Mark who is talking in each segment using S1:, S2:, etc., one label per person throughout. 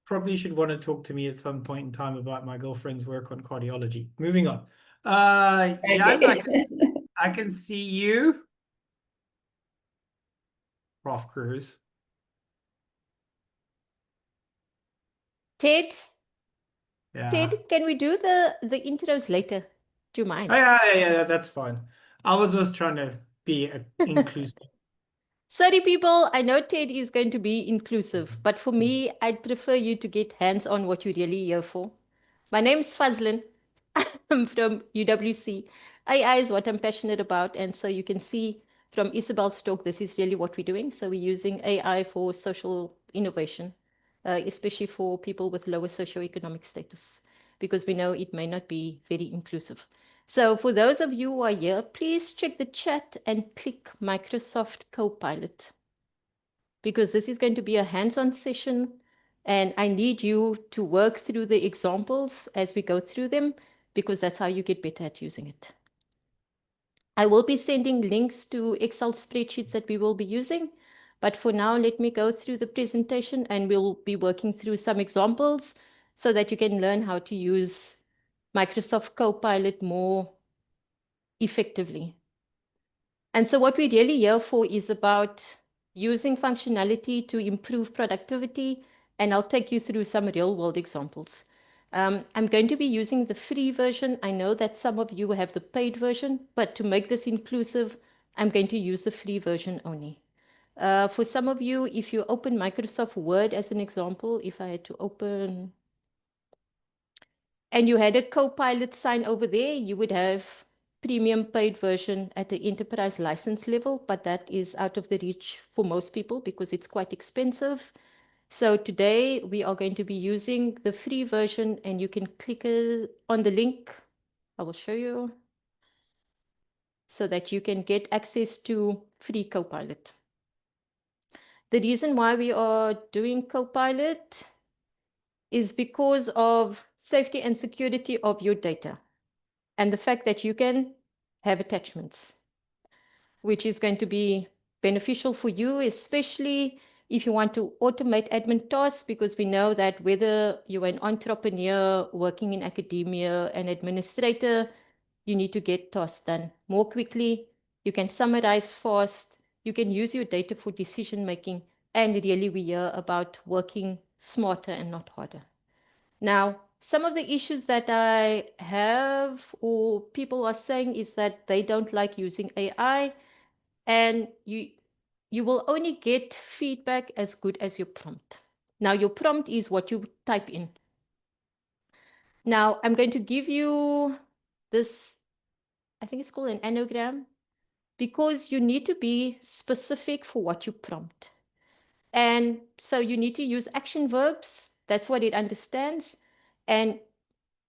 S1: probably should want to talk to me at some point in time about my girlfriend's work on cardiology. Moving on. Jan,
S2: Okay.
S1: I can see you. Prof. Cruz.
S2: Ted,
S1: Yeah.
S2: Ted, can we do the intros later? Do you
S1: Oh,
S2: mind?
S1: yeah, that's fine. I was just trying to be inclusive.
S2: Sorry, people, I know Ted is going to be inclusive, but for me, I'd prefer you to get hands on what you're really here for. My name's Fazlyn. I'm from UWC. AI is what I'm passionate about. And so you can see from Isabel's talk, this is really what we're doing. So we're using AI for social innovation, especially for people with lower socioeconomic status, because we know it may not be very inclusive. So for those of you who are here, please check the chat and click Microsoft Copilot, because this is going to be a hands-on session and I need you to work through the examples as we go through them, because that's how you get better at using it. I will be sending links to Excel spreadsheets that we will be using, but for now, let me go through the presentation and we'll be working through some examples so that you can learn how to use Microsoft Copilot more effectively. And so what we're really here for is about using functionality to improve productivity, and I'll take you through some real-world examples. I'm going to be using the free version. I know that some of you have the paid version, but to make this inclusive, I'm going to use the free version only. For some of you, if you open Microsoft Word as an example, if I had to open, and you had a Copilot sign over there, you would have premium paid version at the enterprise license level, but that is out of the reach for most people because it's quite expensive. So today we are going to be using the free version, and you can click on the link. I will show you so that you can get access to free Copilot. The reason why we are doing Copilot is because of safety and security of your data, and the fact that you can have attachments, which is going to be beneficial for you, especially if you want to automate admin tasks, because we know that whether you're an entrepreneur working in academia, an administrator, you need to get tasks done more quickly. You can summarize fast. You can use your data for decision making. And really, we hear about working smarter and not harder. Now, some of the issues that I have or people are saying is that they don't like using AI, and you will only get feedback as good as your prompt. Now, your prompt is what you type in. Now, I'm going to give you this, I think it's called an anagram, because you need to be specific for what you prompt. And so you need to use action verbs. That's what it understands. And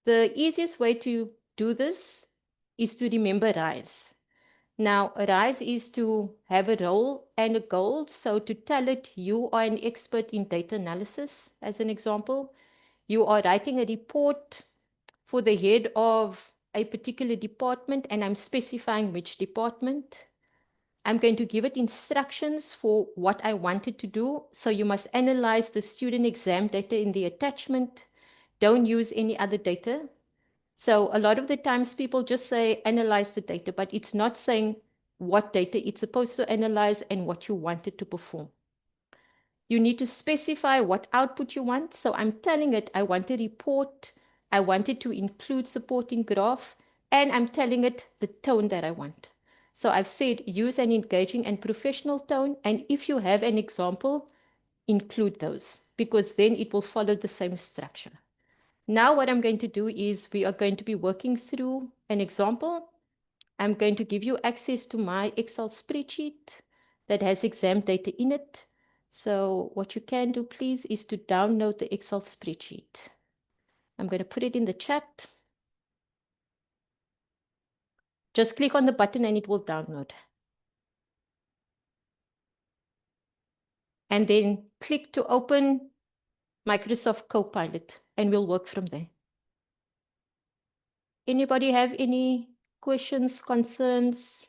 S2: the easiest way to do this is to remember RISE. Now, RISE is to have a role and a goal. So to tell it you are an expert in data analysis, as an example. You are writing a report for the head of a particular department, and I'm specifying which department. I'm going to give it instructions for what I want it to do. So you must analyze the student exam data in the attachment. Don't use any other data. So a lot of the times people just say analyze the data, but it's not saying what data it's supposed to analyze and what you want it to perform. You need to specify what output you want. So I'm telling it I want a report, I want it to include supporting graph, and I'm telling it the tone that I want. So I've said use an engaging and professional tone, and if you have an example, include those, because then it will follow the same structure. Now what I'm going to do is we are going to be working through an example. I'm going to give you access to my Excel spreadsheet that has exam data in it. So what you can do, please, is to download the Excel spreadsheet. I'm going to put it in the chat. Just click on the button and it will download. And then click to open Microsoft Copilot, and we'll work from there. Anybody have any questions, concerns?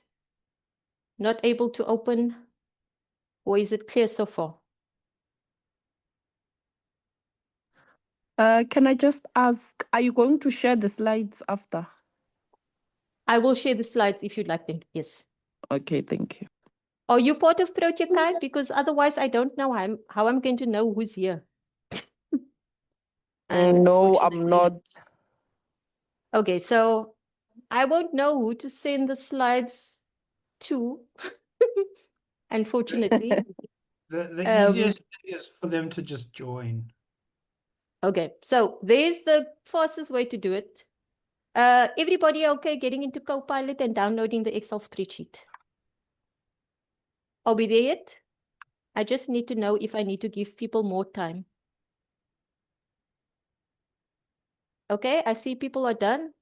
S2: Not able to open? Or is it clear so far?
S3: Can I just ask, are you going to share the slides after?
S2: I will share the slides if you'd like them. Yes.
S3: Okay, thank you.
S2: Are you part of Protea, Kai? Because otherwise I don't know how I'm going to know who's here.
S3: No, I'm not.
S2: Okay, so I won't know who to send the slides to, unfortunately.
S1: The easiest thing is for them to just join.
S2: Okay, so there's the fastest way to do it. Everybody okay getting into Copilot and downloading the Excel spreadsheet? Are we there yet? I just need to know if I need to give people more time. Okay, I see people are done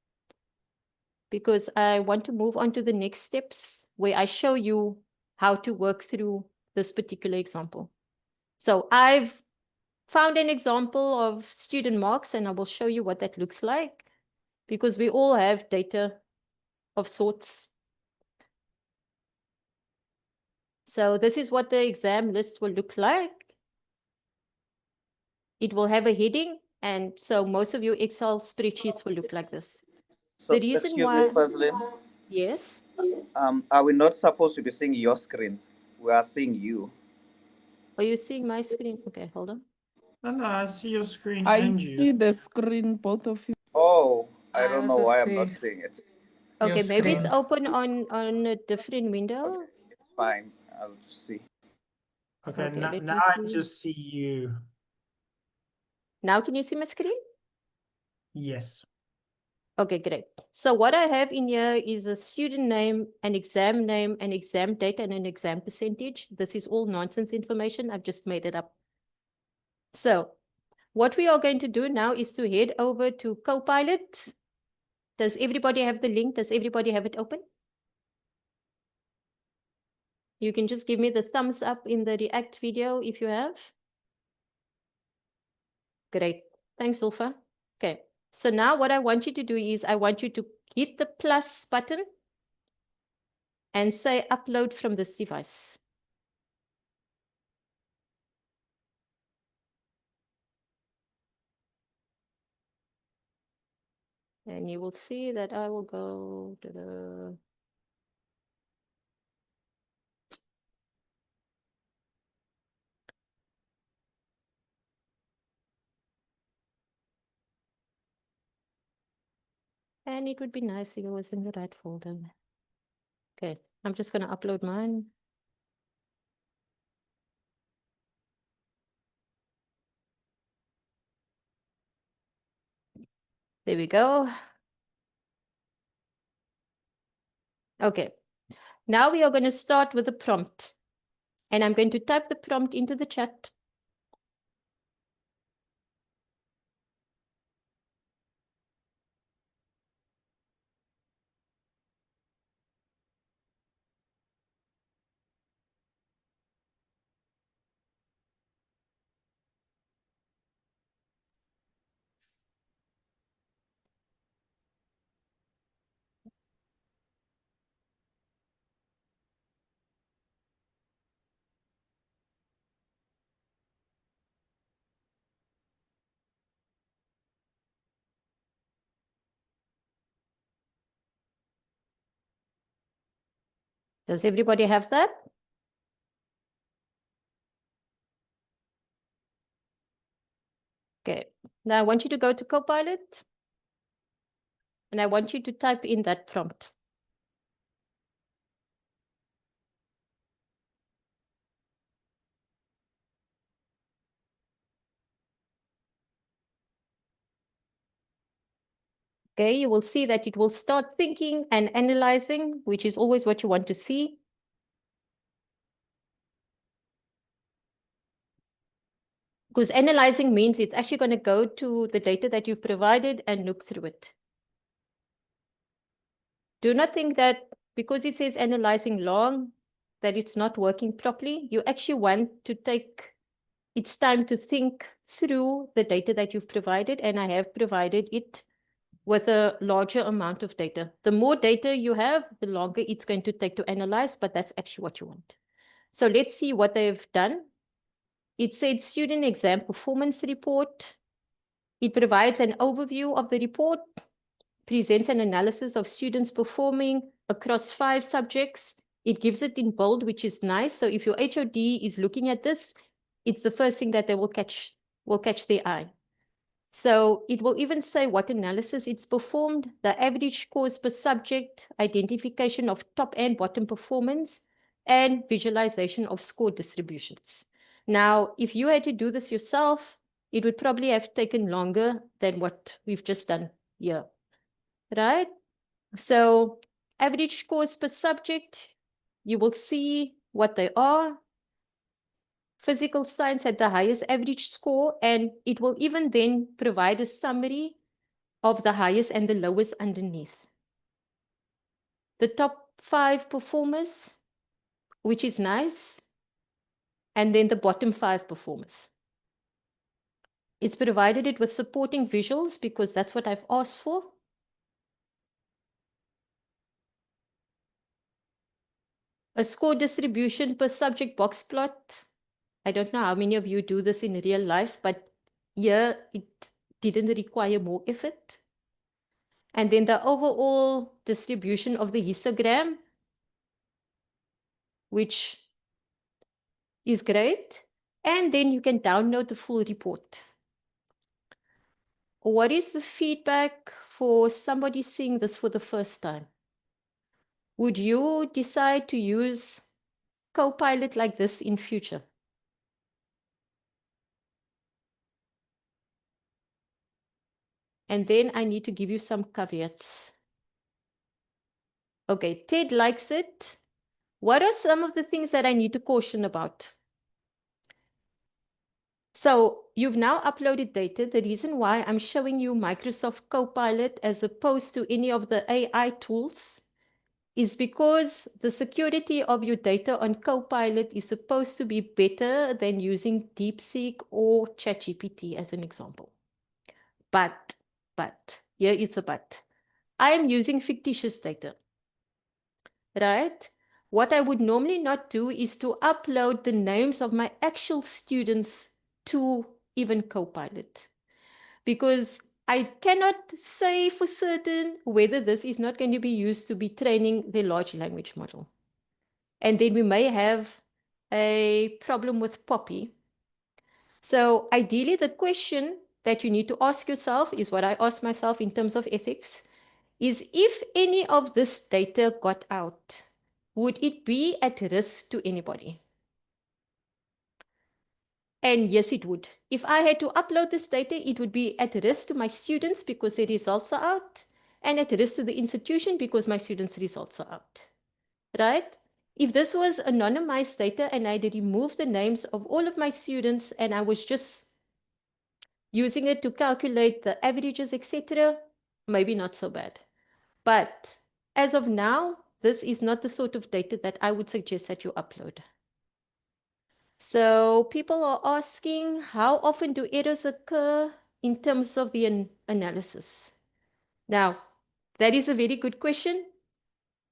S2: because I want to move on to the next steps where I show you how to work through this particular example. So I've found an example of student marks and I will show you what that looks like because we all have data of sorts. So this is what the exam list will look like. It will have a heading, and so most of your Excel spreadsheets will look like this.
S4: So,
S2: The reason
S4: excuse
S2: why,
S4: me, Fazlyn.
S2: yes,
S4: Are we not supposed to be seeing your screen? We are seeing you.
S2: are you seeing my screen? Okay, hold on.
S1: No, I see your screen
S3: I
S1: and
S3: see
S1: you.
S3: the screen, both of you.
S4: Oh, I
S5: I
S4: don't know
S5: also
S4: why I'm not
S5: see
S4: seeing it.
S2: Okay,
S5: your
S2: maybe it's
S5: screen.
S2: open on a different window.
S4: It's fine. I'll see.
S1: Okay,
S2: Okay,
S1: now
S2: let me
S1: I
S2: see.
S1: just see you.
S2: Now can you see my screen?
S1: Yes.
S2: Okay, great. So what I have in here is a student name, an exam date, and an exam percentage. This is all nonsense information. I've just made it up. So what we are going to do now is to head over to Copilot. Does everybody have the link? Does everybody have it open? You can just give me the thumbs up in the React video if you have. Great. Thanks, Ulfa. Okay. So now what I want you to do is I want you to hit the plus button and say upload from this device. And you will see that I will go to the... And it would be nice if it was in the right folder. Okay, I'm just going to upload mine. There we go. Okay, now we are going to start with the prompt. And I'm going to type the prompt into the chat. Does everybody have that? Okay, now I want you to go to Copilot. And I want you to type in that prompt. Okay, you will see that it will start thinking and analyzing, which is always what you want to see. Because analyzing means it's actually going to go to the data that you've provided and look through it. Do not think that because it says analyzing long, that it's not working properly. You actually want to take its time to think through the data that you've provided, and I have provided it with a larger amount of data. The more data you have, the longer it's going to take to analyze, but that's actually what you want. So let's see what they've done. It said student exam performance report. It provides an overview of the report, presents an analysis of students performing across 5 subjects. It gives it in bold, which is nice. So if your HOD is looking at this, it's the first thing that they will catch their eye. So it will even say what analysis it's performed, the average scores per subject, identification of top and bottom performance, and visualization of score distributions. Now, if you had to do this yourself, it would probably have taken longer than what we've just done here, right? So average scores per subject, you will see what they are. Physical science had the highest average score, and it will even then provide a summary of the highest and the lowest underneath. The top 5 performers, which is nice, and then the bottom 5 performers. It's provided it with supporting visuals because that's what I've asked for. A score distribution per subject box plot. I don't know how many of you do this in real life, but here it didn't require more effort. And then the overall distribution of the histogram, which is great. And then you can download the full report. What is the feedback for somebody seeing this for the first time? Would you decide to use Copilot like this in future? And then I need to give you some caveats. Okay, Ted likes it. What are some of the things that I need to caution about? So you've now uploaded data. The reason why I'm showing you Microsoft Copilot as opposed to any of the AI tools is because the security of your data on Copilot is supposed to be better than using DeepSeek or ChatGPT as an example. But, here is a but. I am using fictitious data, right? What I would normally not do is to upload the names of my actual students to even Copilot, because I cannot say for certain whether this is not going to be used to be training the large language model. And then we may have a problem with Poppy. So ideally, the question that you need to ask yourself is what I ask myself in terms of ethics, is if any of this data got out, would it be at risk to anybody? And yes, it would. If I had to upload this data, it would be at risk to my students because their results are out, and at risk to the institution because my students' results are out, right? If this was anonymized data and I had removed the names of all of my students and I was just using it to calculate the averages, etc., maybe not so bad. But as of now, this is not the sort of data that I would suggest that you upload. So people are asking, how often do errors occur in terms of the analysis? Now, that is a very good question.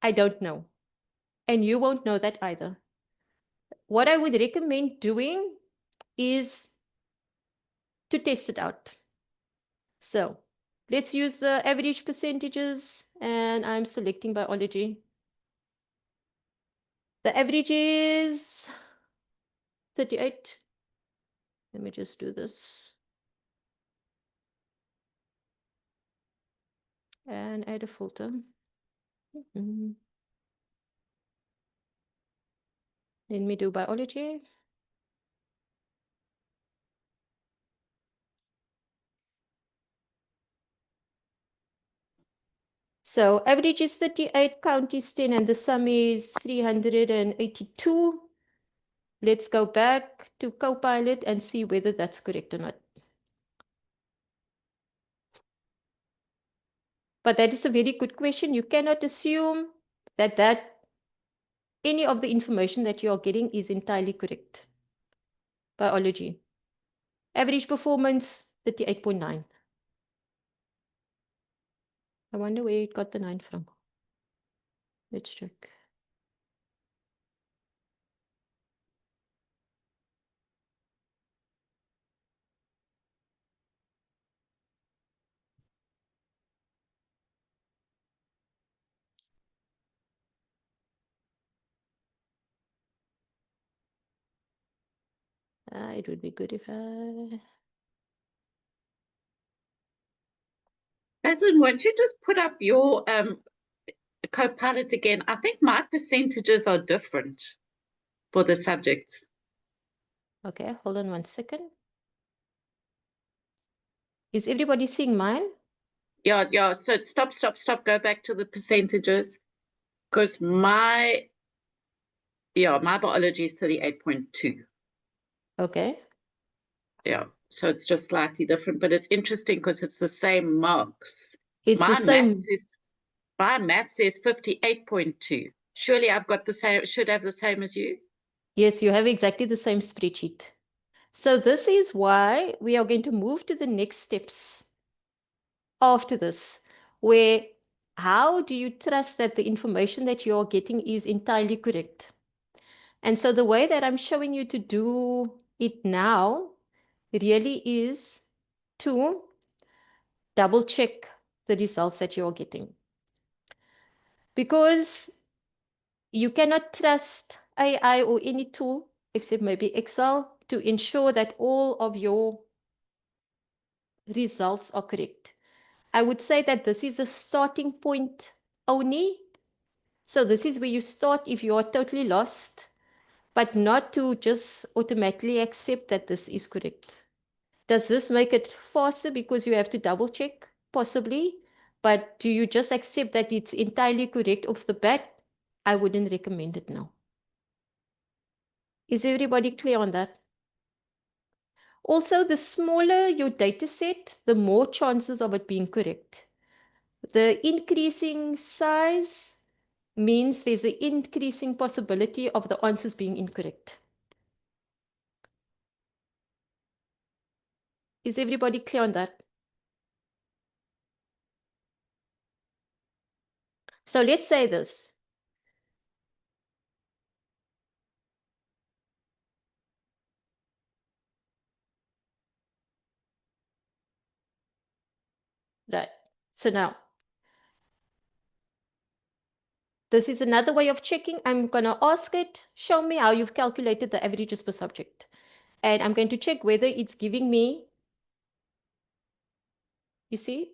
S2: I don't know. And you won't know that either. What I would recommend doing is to test it out. So let's use the average percentages, and I'm selecting biology. The average is 38. Let me just do this. And add a filter. Let me do biology. So average is 38, count is 10, and the sum is 382. Let's go back to Copilot and see whether that's correct or not. But that is a very good question. You cannot assume that any of the information that you are getting is entirely correct. Biology. Average performance, 38.9. I wonder where it got the 9 from. Let's check. It would be good if I...
S5: Fazlyn, won't you just put up your Copilot again? I think my percentages are different for the subjects.
S2: Okay, hold on 1 second. Is everybody seeing mine?
S5: Yeah. So stop. Go back to the percentages. Because my biology is 38.2.
S2: Okay.
S5: Yeah. So it's just slightly different, but it's interesting because it's the same marks.
S2: It's the same.
S5: My math says 58.2. Surely I've got the same, should have the same as you.
S2: Yes, you have exactly the same spreadsheet. So this is why we are going to move to the next steps after this, where how do you trust that the information that you're getting is entirely correct? And so the way that I'm showing you to do it now really is to double check the results that you're getting. Because you cannot trust AI or any tool, except maybe Excel, to ensure that all of your results are correct. I would say that this is a starting point only. So this is where you start if you are totally lost, but not to just automatically accept that this is correct. Does this make it faster because you have to double check? Possibly. But do you just accept that it's entirely correct off the bat? I wouldn't recommend it now. Is everybody clear on that? Also, the smaller your data set, the more chances of it being correct. The increasing size means there's an increasing possibility of the answers being incorrect. Is everybody clear on that? So let's say this. Right. So now, this is another way of checking. I'm going to ask it, show me how you've calculated the averages per subject. And I'm going to check whether it's giving me, you see?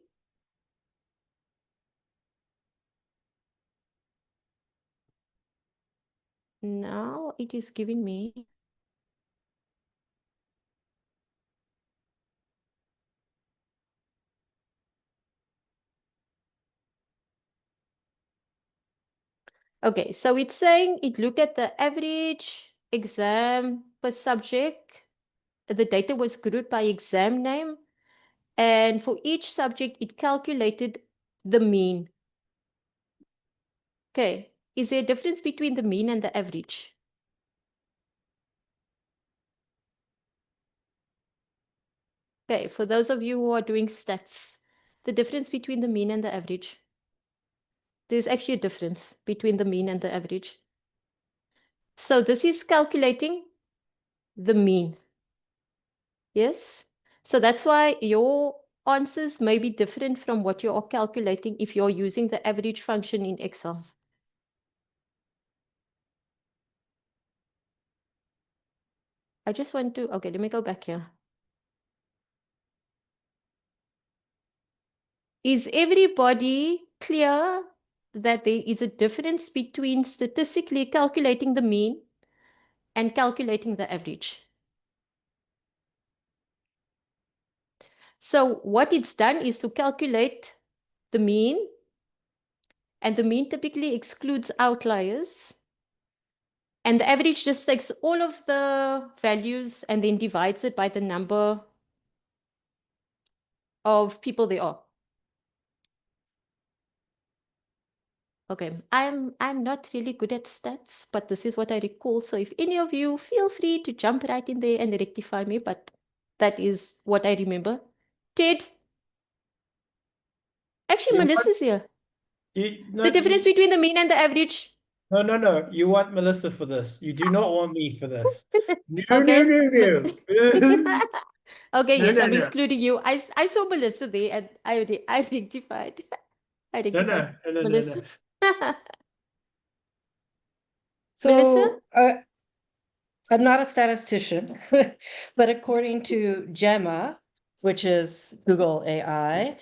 S2: Now it is giving me. Okay, so it's saying it looked at the average exam per subject. The data was grouped by exam name. And for each subject, it calculated the mean. Okay, is there a difference between the mean and the average? Okay, for those of you who are doing stats, the difference between the mean and the average. There's actually a difference between the mean and the average. So this is calculating the mean. Yes? So that's why your answers may be different from what you are calculating if you're using the average function in Excel. I just want to, okay, let me go back here. Is everybody clear that there is a difference between statistically calculating the mean and calculating the average? So what it's done is to calculate the mean, and the mean typically excludes outliers. And the average just takes all of the values and then divides it by the number of people there are. Okay, I'm not really good at stats, but this is what I recall. So if any of you, feel free to jump right in there and rectify me, but that is what I remember. Ted? Actually,
S1: You
S2: Melissa's here.
S1: No,
S2: The difference between the mean and the average.
S1: no. You want Melissa for this. You do not want me for this. No.
S2: Okay.
S1: No.
S2: Okay,
S1: No,
S2: yes,
S1: no,
S2: I'm
S1: no.
S2: excluding you. I saw Melissa there and I rectified. I rectified
S1: No.
S2: Melissa.
S6: So,
S2: Melissa?
S6: I'm not a statistician, but according to Gemma, which is Google AI,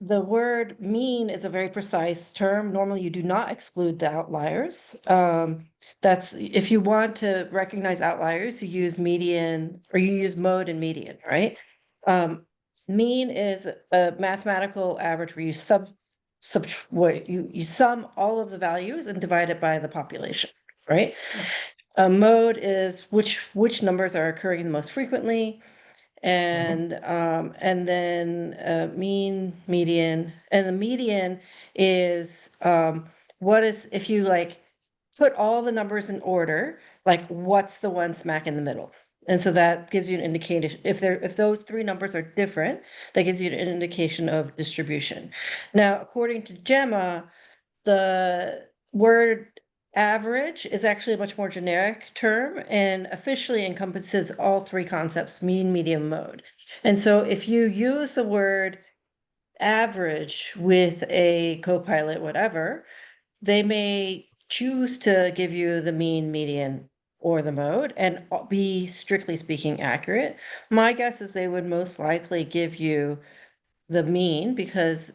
S6: the word mean is a very precise term. Normally, you do not exclude the outliers. That's if you want to recognize outliers, you use median or you use mode and median, right? Mean is a mathematical average where you you sum all of the values and divide it by the population, right? Mode is which numbers are occurring the most frequently, and then mean, median, and the median is what is if you like put all the numbers in order, like what's the one smack in the middle. And so that gives you an indication if those three numbers are different, that gives you an indication of distribution. Now, according to Gemma, the word average is actually a much more generic term and officially encompasses all three concepts, mean, median, mode. And so if you use the word average with a Copilot, whatever, they may choose to give you the mean, median, or the mode and be strictly speaking accurate. My guess is they would most likely give you the mean because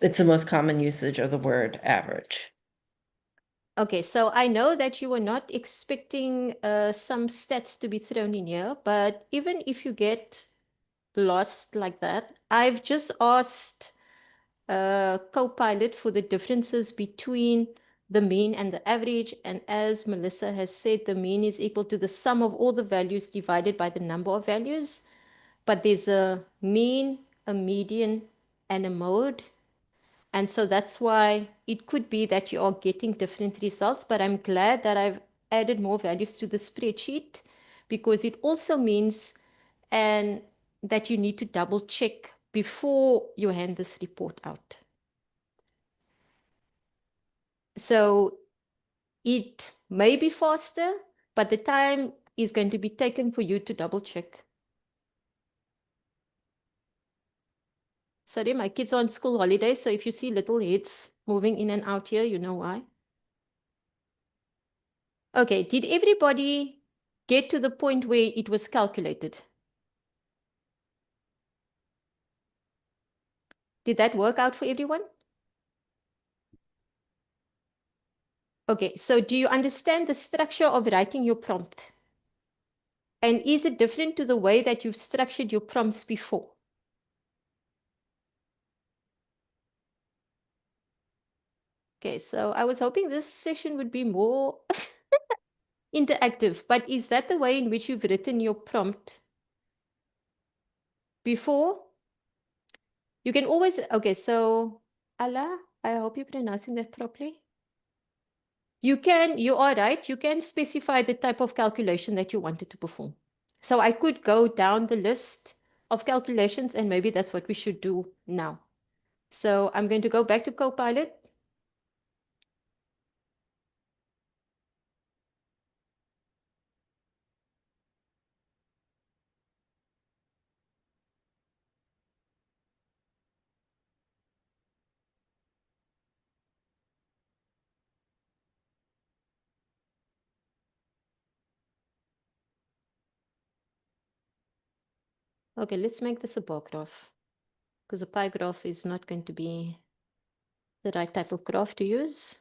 S6: it's the most common usage of the word average.
S2: Okay, so I know that you were not expecting some stats to be thrown in here, but even if you get lost like that, I've just asked Copilot for the differences between the mean and the average. And as Melissa has said, the mean is equal to the sum of all the values divided by the number of values. But there's a mean, a median, and a mode. And so that's why it could be that you are getting different results, but I'm glad that I've added more values to the spreadsheet because it also means that you need to double check before you hand this report out. So it may be faster, but the time is going to be taken for you to double check. Sorry, my kids are on school holidays, so if you see little heads moving in and out here, you know why. Okay, did everybody get to the point where it was calculated? Did that work out for everyone? Okay, so do you understand the structure of writing your prompt? And is it different to the way that you've structured your prompts before? Okay, so I was hoping this session would be more interactive, but is that the way in which you've written your prompt before? You can always, okay, so Allah, I hope you're pronouncing that properly. You are right, you can specify the type of calculation that you wanted to perform. So I could go down the list of calculations and maybe that's what we should do now. So I'm going to go back to Copilot. Okay, let's make this a bar graph because a pie graph is not going to be the right type of graph to use.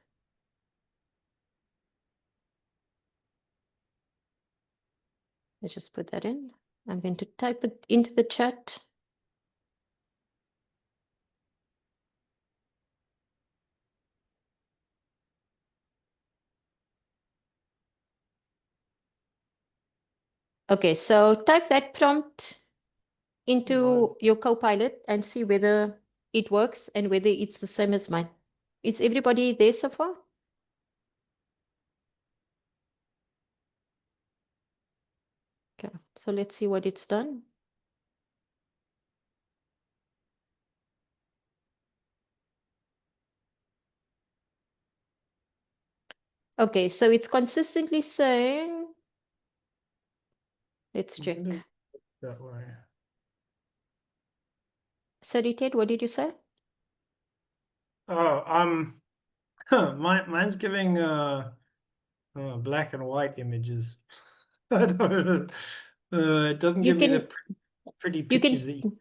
S2: Let's just put that in. I'm going to type it into the chat. Okay, so type that prompt into your Copilot and see whether it works and whether it's the same as mine. Is everybody there so far? Okay, so let's see what it's done. Okay, so it's consistently saying, let's check.
S1: That way.
S2: Sorry, Ted, what did you say?
S1: Oh, mine's giving Black and white images. I don't know. It doesn't
S2: You
S1: give me the
S2: can
S1: pretty
S2: you
S1: pictures that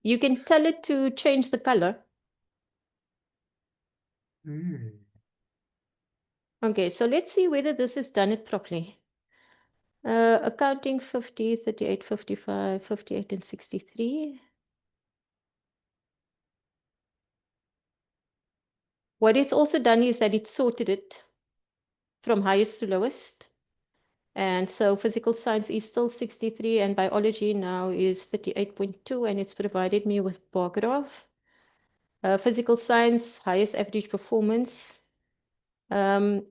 S2: you can tell it to change the color. Okay, so let's see whether this has done it properly. Accounting 50, 38, 55, 58, and 63. What it's also done is that it sorted it from highest to lowest. And so physical science is still 63 and biology now is 38.2, and it's provided me with bar graph. Physical science, highest average performance. And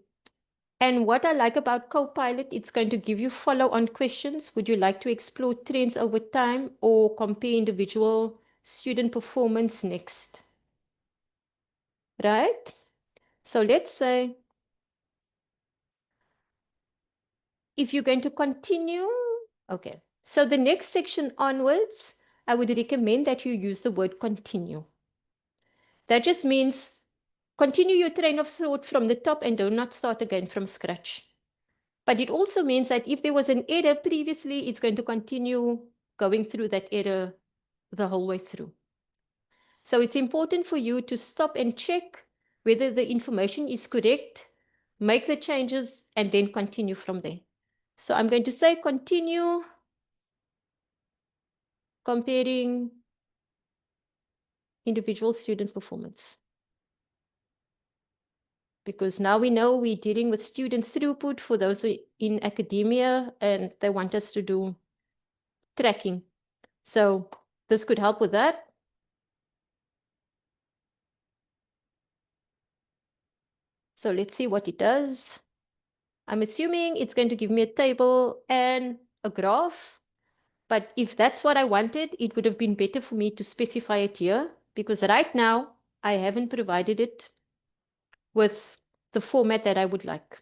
S2: what I like about Copilot, it's going to give you follow-on questions. Would you like to explore trends over time or compare individual student performance next? Right? So let's say, if you're going to continue, okay. So the next section onwards, I would recommend that you use the word continue. That just means continue your train of thought from the top and do not start again from scratch. But it also means that if there was an error previously, it's going to continue going through that error the whole way through. So it's important for you to stop and check whether the information is correct, make the changes, and then continue from there. So I'm going to say continue comparing individual student performance. Because now we know we're dealing with student throughput for those in academia, and they want us to do tracking. So this could help with that. So let's see what it does. I'm assuming it's going to give me a table and a graph. But if that's what I wanted, it would have been better for me to specify it here, because right now I haven't provided it with the format that I would like.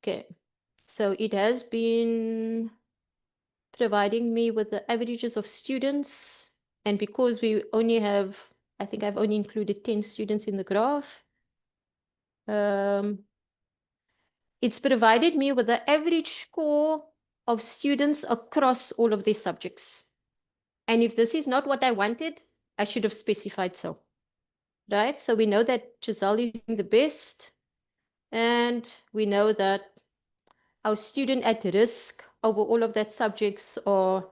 S2: Okay, so it has been providing me with the averages of students. And because we only have, I think I've only included 10 students in the graph. It's provided me with the average score of students across all of these subjects. And if this is not what I wanted, I should have specified so. Right? So we know that Giselle is doing the best. And we know that our student at risk over all of that subjects are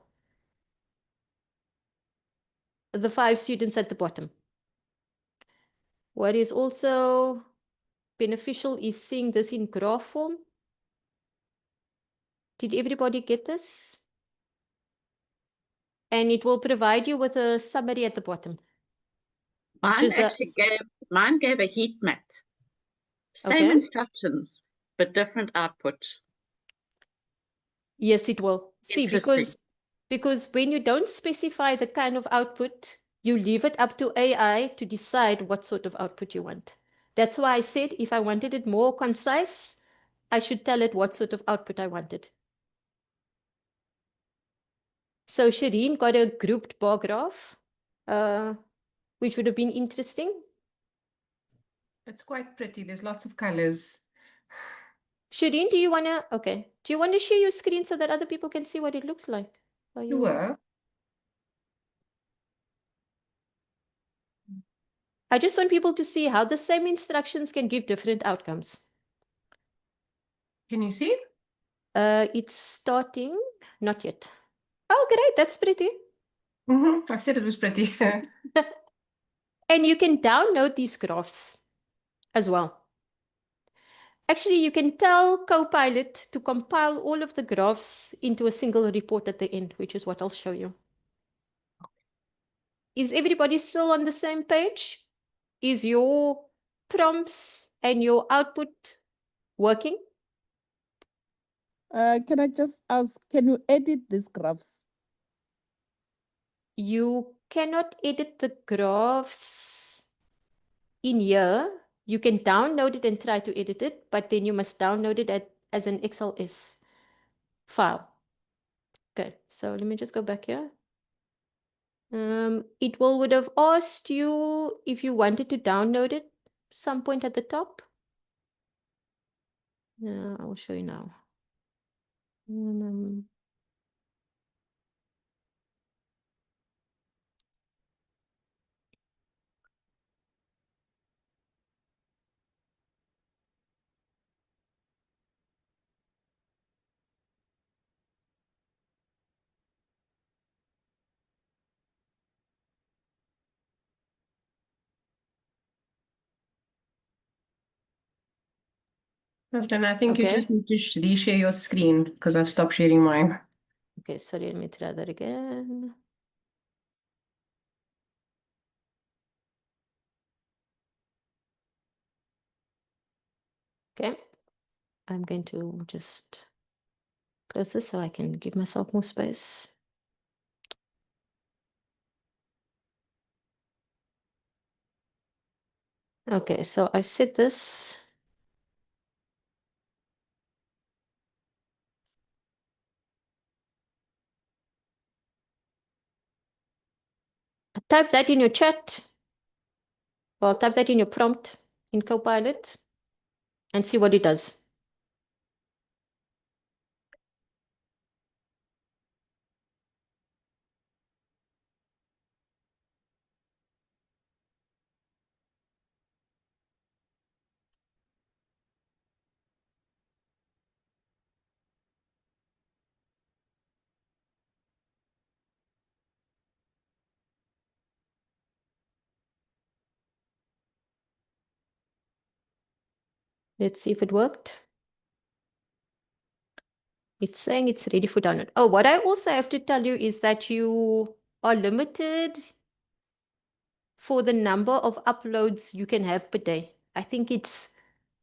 S2: the 5 students at the bottom. What is also beneficial is seeing this in graph form. Did everybody get this? And it will provide you with a summary at the bottom.
S5: Mine gave a heat map. Same
S2: Okay.
S5: instructions, but different output.
S2: Yes, it will. See,
S5: Interesting.
S2: because when you don't specify the kind of output, you leave it up to AI to decide what sort of output you want. That's why I said if I wanted it more concise, I should tell it what sort of output I wanted. So Shireen got a grouped bar graph, which would have been interesting.
S7: It's quite pretty. There's lots of colors.
S2: Shireen, do you want to share your screen so that other people can see what it looks like?
S7: Sure.
S2: I just want people to see how the same instructions can give different outcomes.
S7: Can you see?
S2: It's starting, not yet. Oh, great, that's pretty.
S7: I said it was pretty.
S2: And you can download these graphs as well. Actually, you can tell Copilot to compile all of the graphs into a single report at the end, which is what I'll show you. Is everybody still on the same page? Is your prompts and your output working?
S3: Can I just ask, can you edit these graphs?
S2: You cannot edit the graphs in here. You can download it and try to edit it, but then you must download it as an XLS file. Okay, so let me just go back here. It would have asked you if you wanted to download it some point at the top. Yeah, I will show you now.
S7: Fazlyn, I think you
S2: Okay.
S7: just need to reshare your screen because I've stopped sharing mine.
S2: Okay, sorry, let me try that again. Okay, I'm going to just close this so I can give myself more space. Okay, so I set this. Type that in your chat. Well, type that in your prompt in Copilot and see what it does. Let's see if it worked. It's saying it's ready for download. Oh, what I also have to tell you is that you are limited for the number of uploads you can have per day. I think it's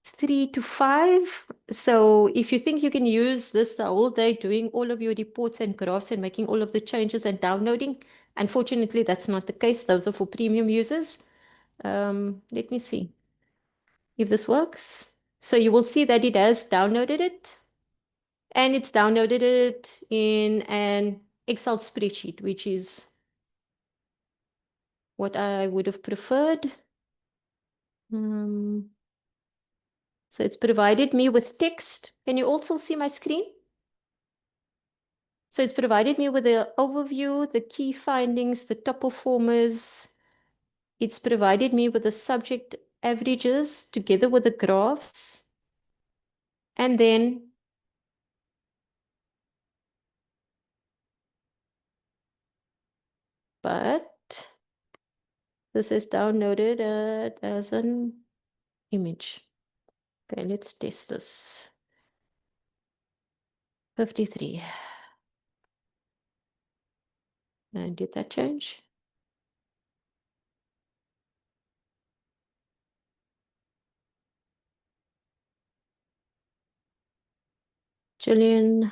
S2: 3 to 5. So if you think you can use this the whole day doing all of your reports and graphs and making all of the changes and downloading, unfortunately, that's not the case. Those are for premium users. Let me see if this works. So you will see that it has downloaded it. And it's downloaded it in an Excel spreadsheet, which is what I would have preferred. So it's provided me with text. Can you also see my screen? So it's provided me with the overview, the key findings, the top performers. It's provided me with the subject averages together with the graphs. And then but this is downloaded as an image. Okay, let's test this. 53. And did that change? Jillian,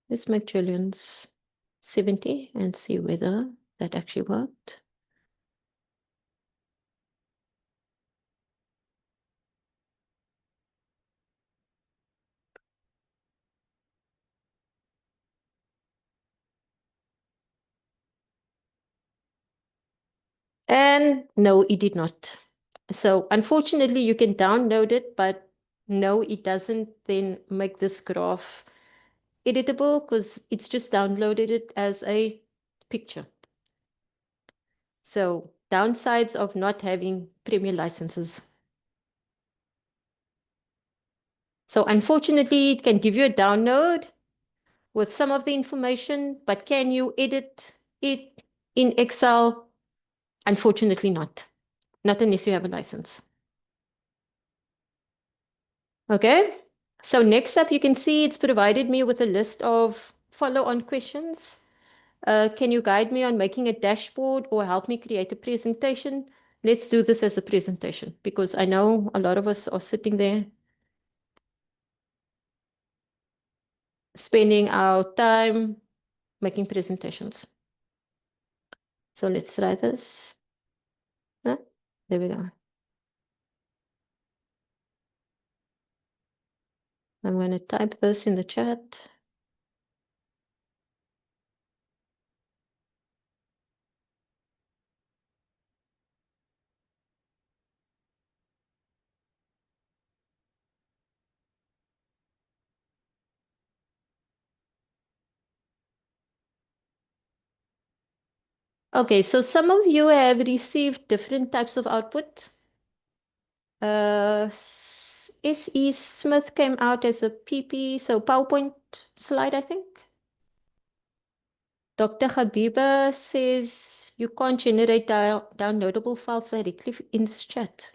S2: let's make Jillian's 70 and see whether that actually worked. And no, it did not. So unfortunately, you can download it, but no, it doesn't then make this graph editable because it's just downloaded it as a picture. So downsides of not having Premier licenses. So unfortunately, it can give you a download with some of the information, but can you edit it in Excel? Unfortunately not. Not unless you have a license. Okay, so next up you can see it's provided me with a list of follow-on questions. Can you guide me on making a dashboard or help me create a presentation? Let's do this as a presentation because I know a lot of us are sitting there spending our time making presentations. So let's try this. Huh? There we go. I'm going to type this in the chat. Okay, so some of you have received different types of output. S.E. Smith came out as a PP, so PowerPoint slide, I think. Dr. Habiba says you can't generate downloadable files directly in this chat.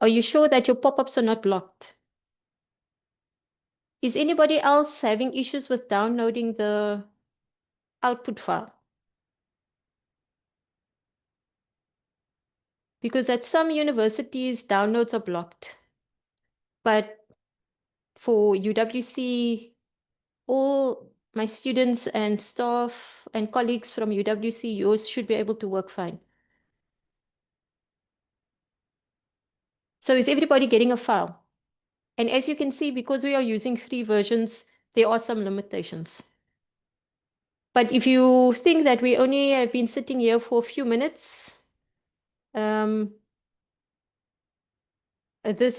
S2: Are you sure that your pop-ups are not blocked? Is anybody else having issues with downloading the output file? Because at some universities, downloads are blocked. But for UWC, all my students and staff and colleagues from UWC, yours should be able to work fine. So is everybody getting a file? And as you can see, because we are using free versions, there are some limitations. But if you think that we only have been sitting here for a few minutes, this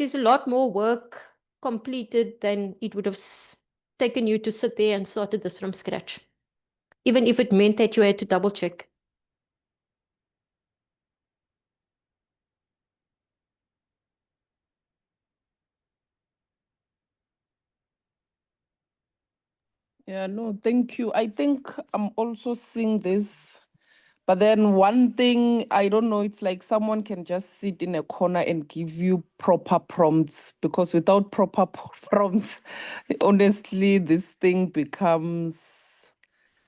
S2: is a lot more work completed than it would have taken you to sit there and started this from scratch, even if it meant that you had to double check.
S3: Yeah, no, thank you. I think I'm also seeing this. But then one thing, I don't know, it's like someone can just sit in a corner and give you proper prompts, because without proper prompts, honestly, this thing becomes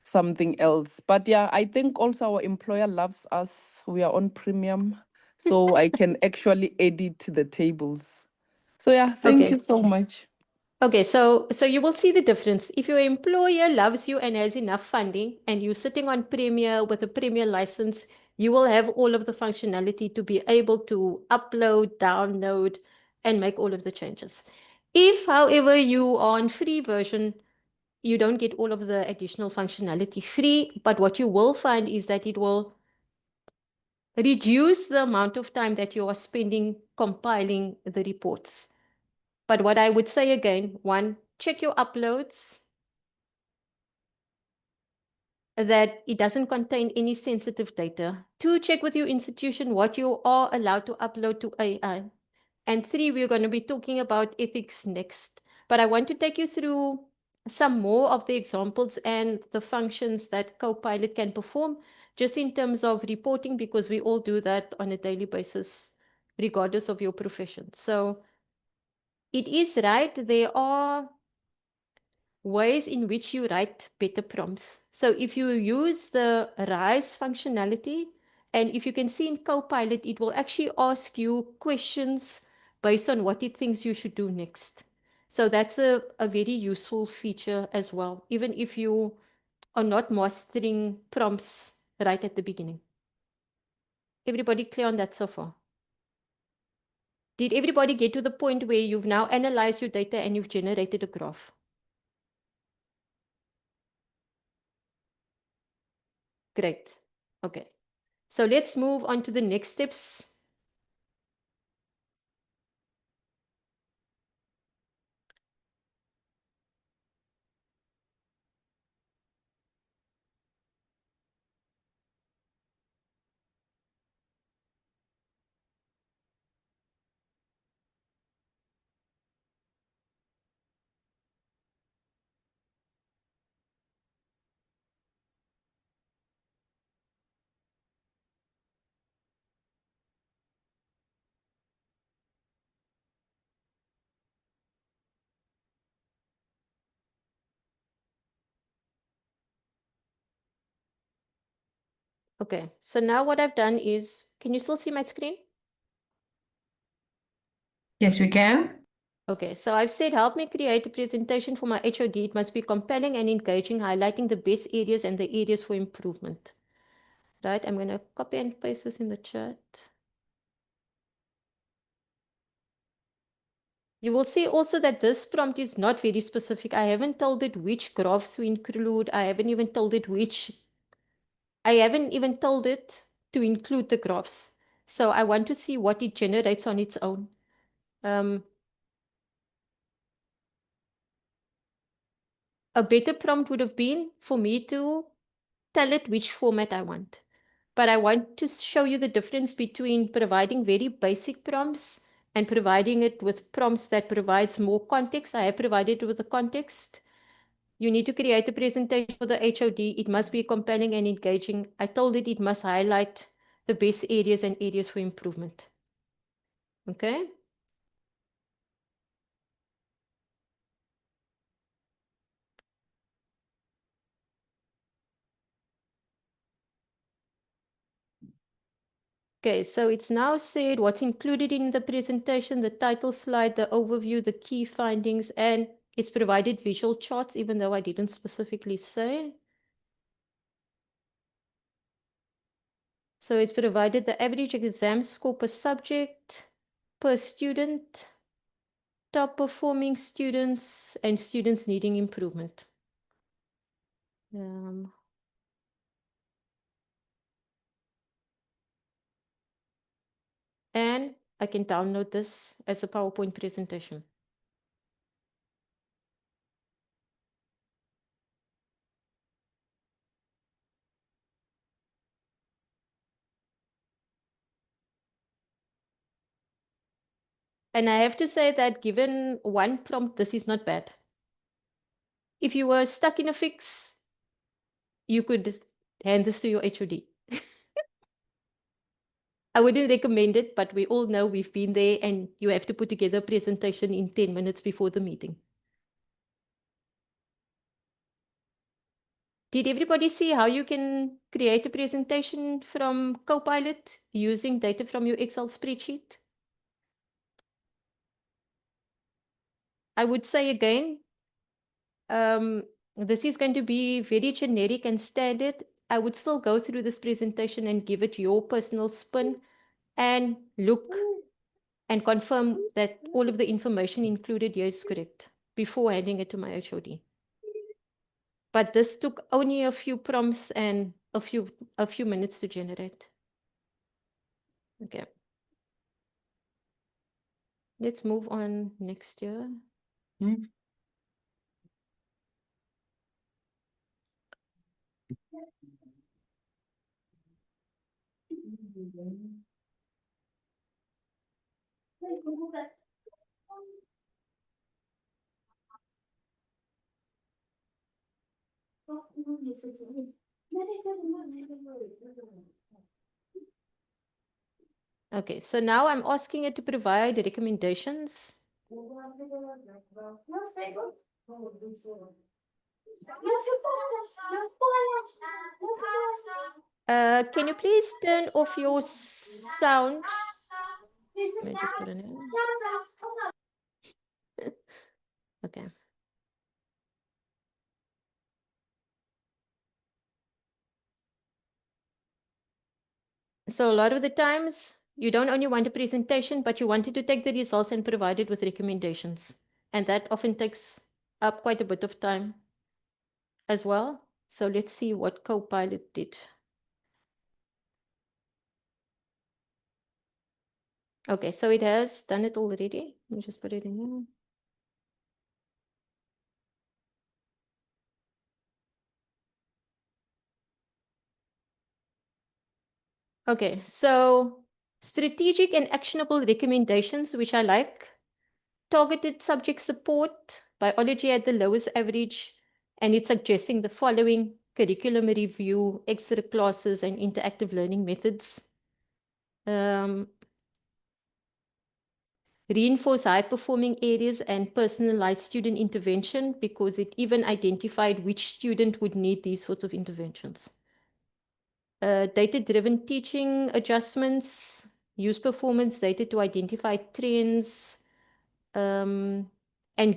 S3: something else. But yeah, I think also our employer loves us. We are on premium, so I can actually edit the tables. So yeah, thank you so much.
S2: Okay, so you will see the difference. If your employer loves you and has enough funding and you're sitting on Premier with a Premier license, you will have all of the functionality to be able to upload, download, and make all of the changes. If, however, you are on free version, you don't get all of the additional functionality free, but what you will find is that it will reduce the amount of time that you are spending compiling the reports. But what I would say again, one, check your uploads, that it doesn't contain any sensitive data. Two, check with your institution what you are allowed to upload to AI. And three, we're going to be talking about ethics next. But I want to take you through some more of the examples and the functions that Copilot can perform, just in terms of reporting, because we all do that on a daily basis, regardless of your profession. So it is right, there are ways in which you write better prompts. So if you use the RISE functionality, and if you can see in Copilot, it will actually ask you questions based on what it thinks you should do next. So that's a very useful feature as well, even if you are not mastering prompts right at the beginning. Everybody clear on that so far? Did everybody get to the point where you've now analyzed your data and you've generated a graph? Great. Okay. So let's move on to the next steps. Okay, so now what I've done is, can you still see my screen?
S7: Yes, we can.
S2: Okay, so I've said, help me create a presentation for my HOD. It must be compelling and engaging, highlighting the best areas and the areas for improvement. Right, I'm going to copy and paste this in the chat. You will see also that this prompt is not very specific. I haven't told it which graphs to include. I haven't even told it to include the graphs. So I want to see what it generates on its own. A better prompt would have been for me to tell it which format I want. But I want to show you the difference between providing very basic prompts and providing it with prompts that provides more context. I have provided it with the context. You need to create a presentation for the HOD. It must be compelling and engaging. I told it must highlight the best areas and areas for improvement. Okay? Okay, so it's now said what's included in the presentation, the title slide, the overview, the key findings, and it's provided visual charts, even though I didn't specifically say. So it's provided the average exam score per subject, per student, top performing students, and students needing improvement. And I can download this as a PowerPoint presentation. And I have to say that given one prompt, this is not bad. If you were stuck in a fix, you could hand this to your HOD. I wouldn't recommend it, but we all know we've been there and you have to put together a presentation in 10 minutes before the meeting. Did everybody see how you can create a presentation from Copilot using data from your Excel spreadsheet? I would say again, this is going to be very generic and standard. I would still go through this presentation and give it your personal spin and look and confirm that all of the information included here is correct before handing it to my HOD. But this took only a few prompts and a few minutes to generate. Okay. Let's move on next year. Okay, so now I'm asking it to provide recommendations. Can you please turn off your sound? Let me just put it in. Okay. So a lot of the times, you don't only want a presentation, but you wanted to take the results and provide it with recommendations. And that often takes up quite a bit of time as well. So let's see what Copilot did. Okay, so it has done it already. Let me just put it in here. Okay, so strategic and actionable recommendations, which I like. Targeted subject support, biology at the lowest average, and it's suggesting the following: curriculum review, extra classes, and interactive learning methods. Reinforce high-performing areas and personalized student intervention, because it even identified which student would need these sorts of interventions. Data-driven teaching adjustments, use performance data to identify trends, and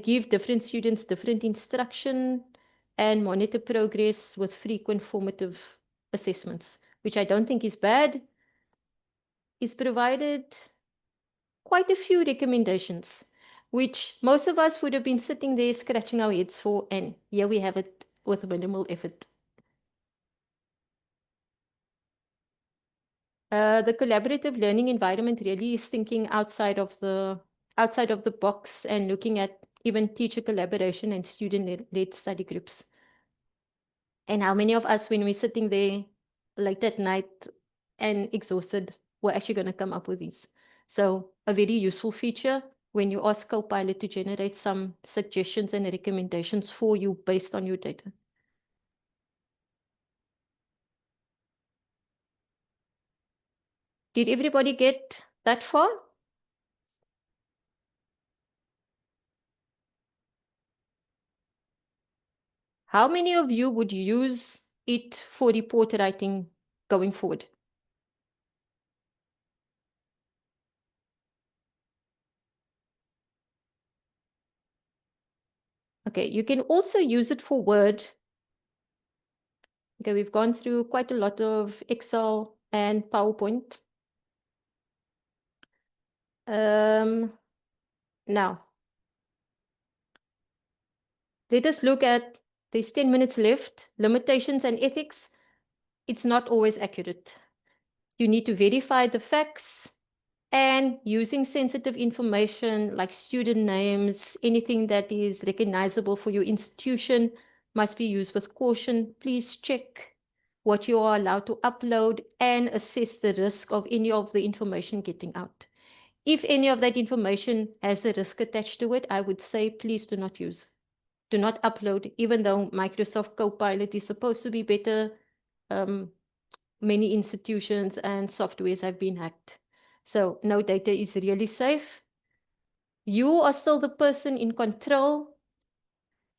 S2: give different students different instruction, and monitor progress with frequent formative assessments, which I don't think is bad. It's provided quite a few recommendations, which most of us would have been sitting there scratching our heads for, and here we have it with minimal effort. The collaborative learning environment really is thinking outside of the box and looking at even teacher collaboration and student-led study groups. And how many of us, when we're sitting there late at night and exhausted, we're actually going to come up with these? So a very useful feature when you ask Copilot to generate some suggestions and recommendations for you based on your data. Did everybody get that far? How many of you would use it for report writing going forward? Okay, you can also use it for Word. Okay, we've gone through quite a lot of Excel and PowerPoint. Now, let us look at, there's 10 minutes left, limitations and ethics. It's not always accurate. You need to verify the facts, and using sensitive information like student names, anything that is recognizable for your institution must be used with caution. Please check what you are allowed to upload and assess the risk of any of the information getting out. If any of that information has a risk attached to it, I would say please do not use. Do not upload, even though Microsoft Copilot is supposed to be better. Many institutions and softwares have been hacked. So no data is really safe. You are still the person in control,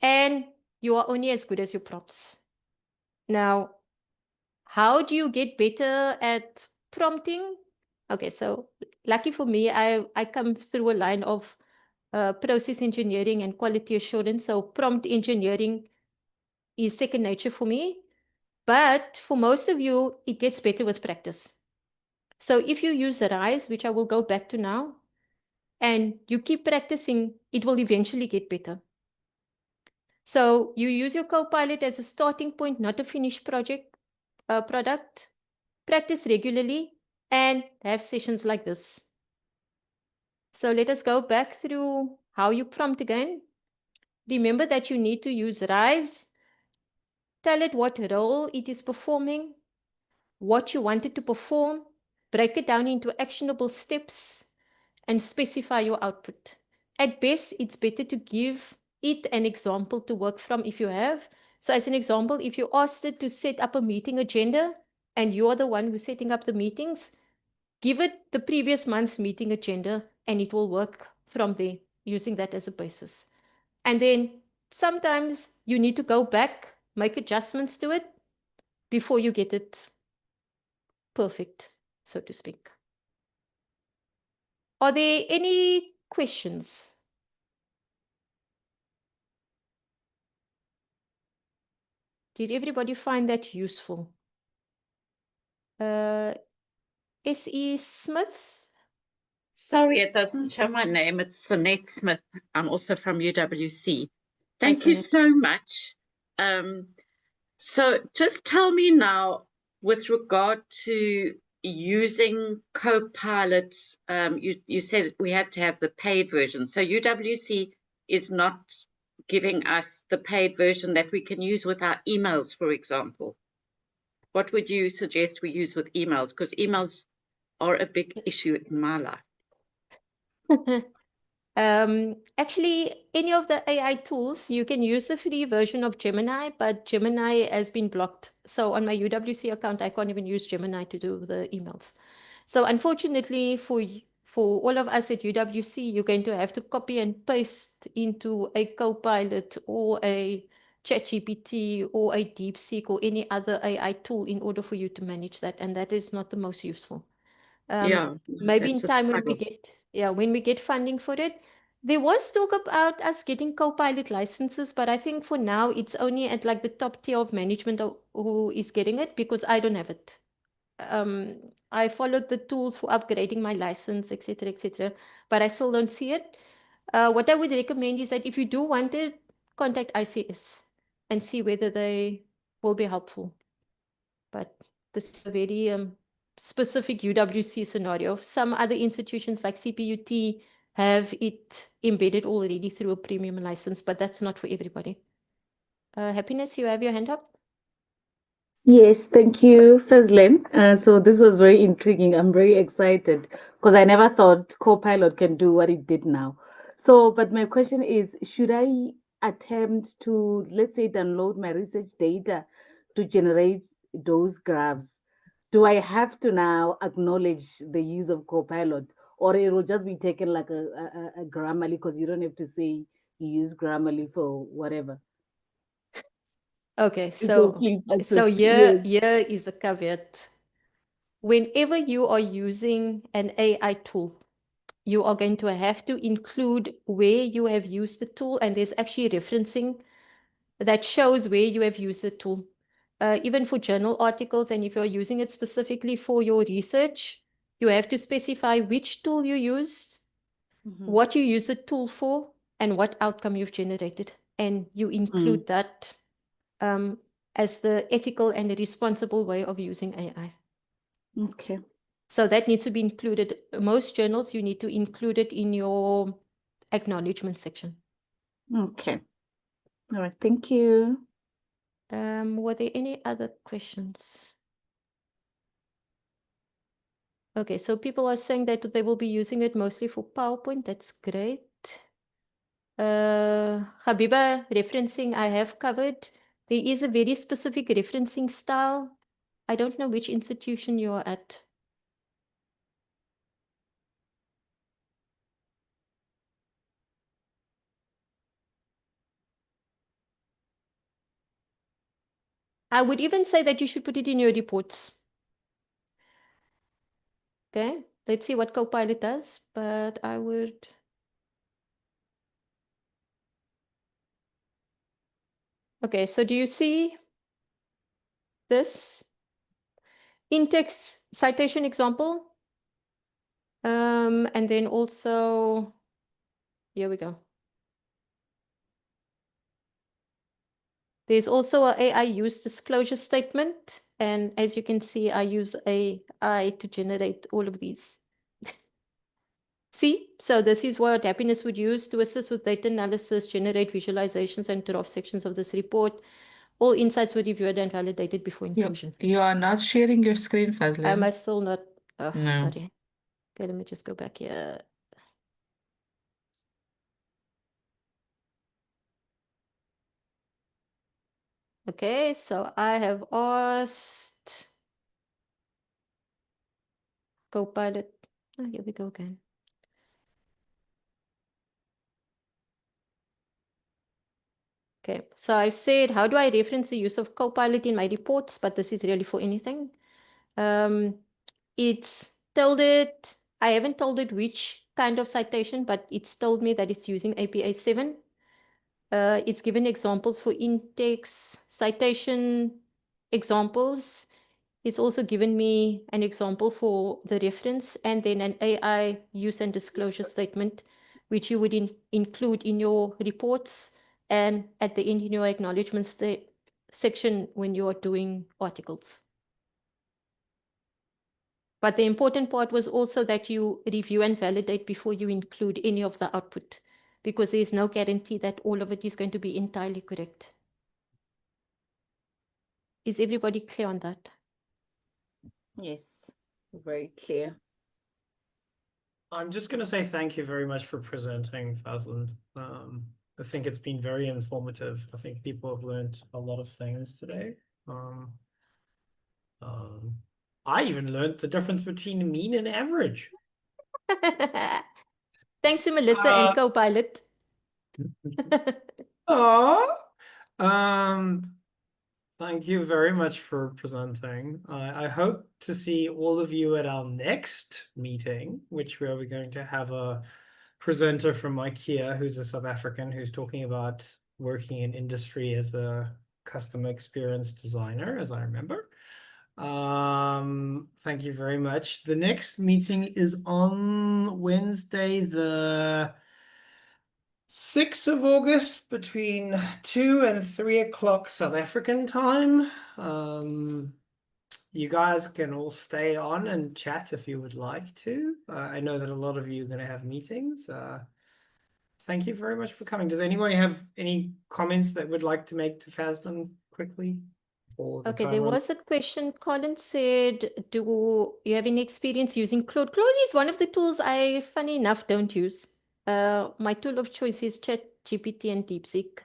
S2: and you are only as good as your prompts. Now, how do you get better at prompting? Okay, so lucky for me, I come through a line of process engineering and quality assurance. So prompt engineering is second nature for me. But for most of you, it gets better with practice. So if you use the RISE, which I will go back to now, and you keep practicing, it will eventually get better. So you use your Copilot as a starting point, not a finished product. Practice regularly and have sessions like this. So let us go back through how you prompt again. Remember that you need to use RISE. Tell it what role it is performing, what you want it to perform, break it down into actionable steps, and specify your output. At best, it's better to give it an example to work from if you have. So as an example, if you asked it to set up a meeting agenda and you're the one who's setting up the meetings, give it the previous month's meeting agenda and it will work from there using that as a basis. And then sometimes you need to go back, make adjustments to it before you get it perfect, so to speak. Are there any questions? Did everybody find that useful? S.E. Smith?
S5: Sorry, it doesn't show my name. It's Sonette Smith. I'm also from UWC.
S2: Hi,
S5: Thank you
S2: Sonette.
S5: so much. So just tell me now, with regard to using Copilot, you said we had to have the paid version. So UWC is not giving us the paid version that we can use with our emails, for example. What would you suggest we use with emails? Because emails are a big issue in my life.
S2: Actually, any of the AI tools, you can use the free version of Gemini, but Gemini has been blocked. So on my UWC account, I can't even use Gemini to do the emails. So unfortunately, for all of us at UWC, you're going to have to copy and paste into a Copilot or a ChatGPT or a DeepSeek or any other AI tool in order for you to manage that. And that is not the most useful.
S5: Yeah,
S2: Maybe in
S5: that's a
S2: time
S5: struggle.
S2: when we get funding for it. There was talk about us getting Copilot licenses, but I think for now it's only at like the top tier of management who is getting it, because I don't have it. I followed the tools for upgrading my license, etc., but I still don't see it. What I would recommend is that if you do want it, contact ICS and see whether they will be helpful. But this is a very specific UWC scenario. Some other institutions like CPUT have it embedded already through a premium license, but that's not for everybody. Happiness, you have your hand up?
S8: Yes, thank you, Fazlyn. So this was very intriguing. I'm very excited because I never thought Copilot can do what it did now. So, but my question is, should I attempt to, let's say, download my research data to generate those graphs? Do I have to now acknowledge the use of Copilot, or it will just be taken like a Grammarly because you don't have to say you use Grammarly for whatever?
S2: Okay,
S8: So
S2: so
S8: please
S2: so
S8: assist.
S2: here
S8: Yes.
S2: here is a caveat. Whenever you are using an AI tool, you are going to have to include where you have used the tool, and there's actually referencing that shows where you have used the tool. Even for journal articles, and if you're using it specifically for your research, you have to specify which tool you used,
S8: Mhm.
S2: what you use the tool for, and what outcome you've generated. And you include that as the ethical and the responsible way of using AI.
S8: Okay.
S2: So that needs to be included. Most journals, you need to include it in your acknowledgement section.
S8: Okay. All right. Thank you.
S2: Were there any other questions? Okay, so people are saying that they will be using it mostly for PowerPoint. That's great. Habiba, referencing I have covered. There is a very specific referencing style. I don't know which institution you are at. I would even say that you should put it in your reports. Okay, let's see what Copilot does, but I would. Okay, so do you see this? In-text citation example. And then also, here we go. There's also a AI use disclosure statement. And as you can see, I use AI to generate all of these. See, so this is what Happiness would use to assist with data analysis, generate visualizations and draft sections of this report. All insights were reviewed and validated before inclusion.
S9: You are not sharing your screen, Fazlyn.
S2: Am I still not? Oh,
S9: No.
S2: sorry. Okay, let me just go back here. Okay, so I have asked Copilot. Oh, here we go again. Okay, so I've said, how do I reference the use of Copilot in my reports? But this is really for anything. It's told it, I haven't told it which kind of citation, but it's told me that it's using APA 7. It's given examples for in-text citation examples. It's also given me an example for the reference and then an AI use and disclosure statement, which you would include in your reports and at the end in your acknowledgement section when you are doing articles. But the important part was also that you review and validate before you include any of the output, because there is no guarantee that all of it is going to be entirely correct. Is everybody clear on that?
S8: Yes, very clear.
S1: I'm just going to say thank you very much for presenting, Fazlyn. I think it's been very informative. I think people have learned a lot of things today. I even learned the difference between mean and average.
S2: Thanks to Melissa and Copilot.
S1: Thank you very much for presenting. I hope to see all of you at our next meeting, which we are going to have a presenter from IKEA, who's a South African, who's talking about working in industry as a customer experience designer, as I remember. Thank you very much. The next meeting is on Wednesday, the 6th of August, between 2 and 3 o'clock South African time. You guys can all stay on and chat if you would like to. I know that a lot of you are going to have meetings. Thank you very much for coming. Does anybody have any comments that would like to make to Fazlyn quickly? for the
S2: Okay, there
S1: timer.
S2: was a question. Colin said, do you have any experience using Claude? Claude is one of the tools I, funny enough, don't use. My tool of choice is ChatGPT and DeepSeek.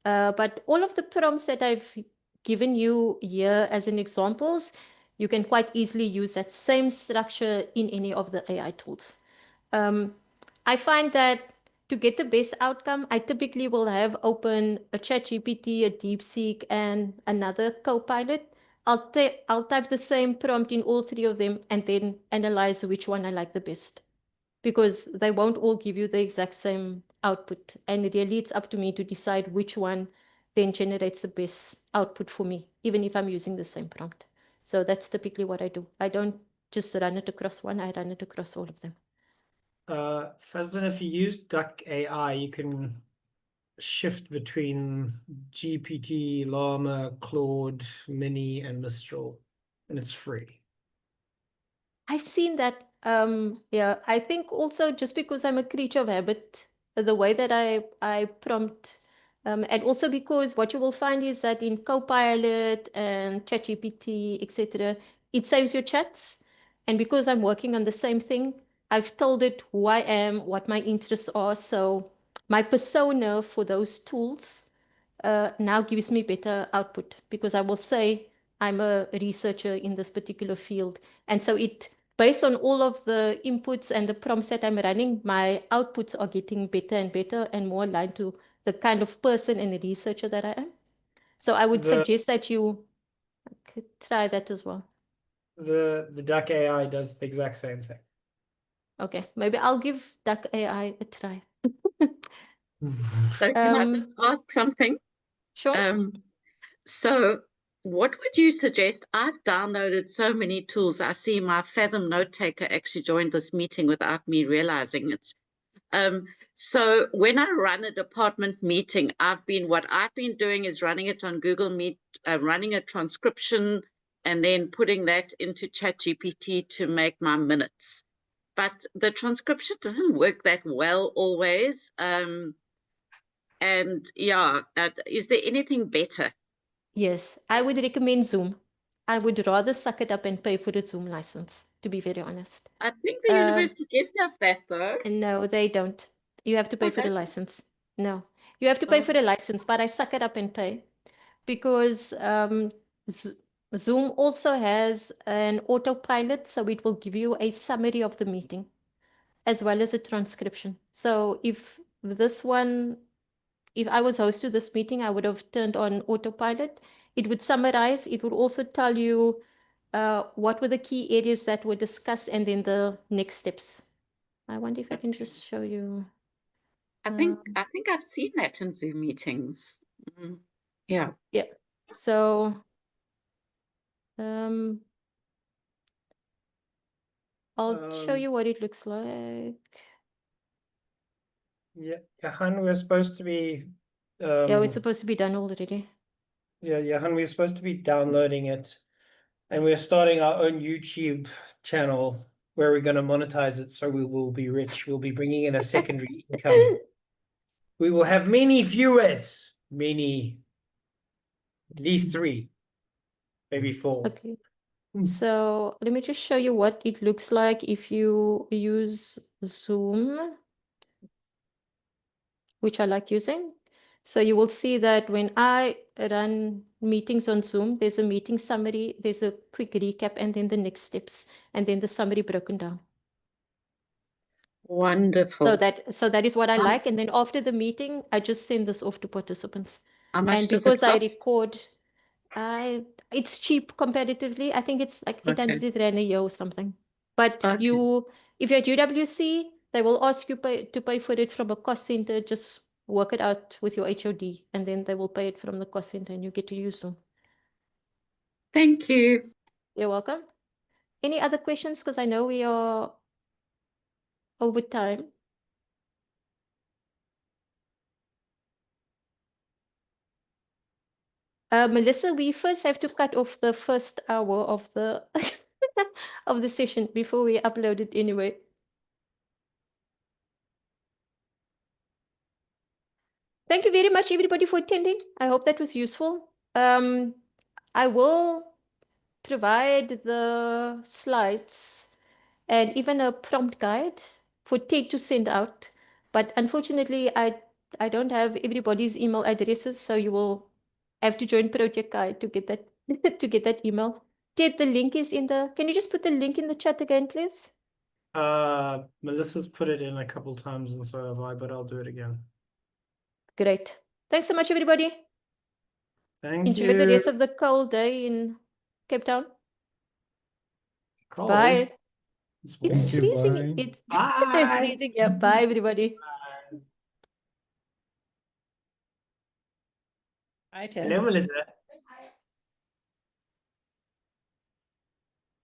S2: But all of the prompts that I've given you here as an examples, you can quite easily use that same structure in any of the AI tools. I find that to get the best outcome, I typically will have open a ChatGPT, a DeepSeek, and another Copilot. I'll type the same prompt in all three of them and then analyze which one I like the best, because they won't all give you the exact same output. And really, it's up to me to decide which one then generates the best output for me, even if I'm using the same prompt. So that's typically what I do. I don't just run it across one, I run it across all of them.
S1: Fazlyn, if you use Duck AI, you can shift between GPT, Llama, Claude, Mini, and Mistral, and it's free.
S2: I've seen that. Yeah, I think also just because I'm a creature of habit, the way that I prompt, and also because what you will find is that in Copilot and ChatGPT, etc., it saves your chats. And because I'm working on the same thing, I've told it who I am, what my interests are. So my persona for those tools now gives me better output, because I will say I'm a researcher in this particular field. And so based on all of the inputs and the prompts that I'm running, my outputs are getting better and better and more aligned to the kind of person and researcher that I am. So I would suggest that you could try that as well.
S1: The Duck AI does the exact same thing.
S2: Okay, maybe I'll give Duck AI a try.
S5: So can I just ask something?
S2: Sure.
S5: So what would you suggest? I've downloaded so many tools. I see my Fathom note taker actually joined this meeting without me realizing it. So when I run a department meeting, what I've been doing is running it on Google Meet, running a transcription, and then putting that into ChatGPT to make my minutes. But the transcription doesn't work that well always. And yeah, is there anything better?
S2: Yes, I would recommend Zoom. I would rather suck it up and pay for the Zoom license, to be very honest.
S5: I think the university gives us that, though.
S2: No, they don't. You have to pay for the license. No, you have to pay for the license, but I suck it up and pay, because Zoom also has an autopilot, so it will give you a summary of the meeting as well as a transcription. So if I was host to this meeting, I would have turned on autopilot. It would summarize. It would also tell you what were the key areas that were discussed and then the next steps. I wonder if I can just show you.
S5: I think I've seen that in Zoom meetings. Yeah.
S2: Yeah. So I'll show you what it looks like.
S1: Yeah, Johan, we're supposed to be.
S2: Yeah, we're supposed to be done already.
S1: Yeah, Johan, we're supposed to be downloading it, and we're starting our own YouTube channel where we're going to monetize it, so we will be rich. We'll be bringing in a secondary income. We will have many viewers, at least 3, maybe 4.
S2: Okay. So let me just show you what it looks like if you use Zoom, which I like using. So you will see that when I run meetings on Zoom, there's a meeting summary, there's a quick recap, and then the next steps, and then the summary broken down.
S5: Wonderful.
S2: So that is what I like. And then after the meeting, I just send this off to participants.
S5: How much
S2: And
S5: does it
S2: because I
S5: cost?
S2: record, it's cheap comparatively. I think it's like 800 Rand a year or something. But if you're at UWC, they will ask you to pay for it from a cost center. Just work it out with your HOD, and then they will pay it from the cost center, and you get to use them.
S5: Thank you.
S2: You're welcome. Any other questions? Because I know we are over time. Melissa, we first have to cut off the first hour of the of the session before we upload it anyway. Thank you very much, everybody, for attending. I hope that was useful. I will provide the slides and even a prompt guide for Ted to send out. But unfortunately, I don't have everybody's email addresses, so you will have to join Project Guide to get that to get that email. Ted, the link is in the. Can you just put the link in the chat again, please?
S1: Melissa's put it in a couple times and so have I, but I'll do it again.
S2: Great. Thanks so much, everybody.
S1: Thank
S2: Enjoy the
S1: you.
S2: rest of the cold day in Cape Town.
S1: Cold.
S2: Bye.
S1: It's
S2: It's
S1: warm.
S2: freezing. It's it's
S1: Bye.
S2: freezing. Yeah. Bye, everybody.
S6: Hi, Ted.
S1: Hello, Melissa.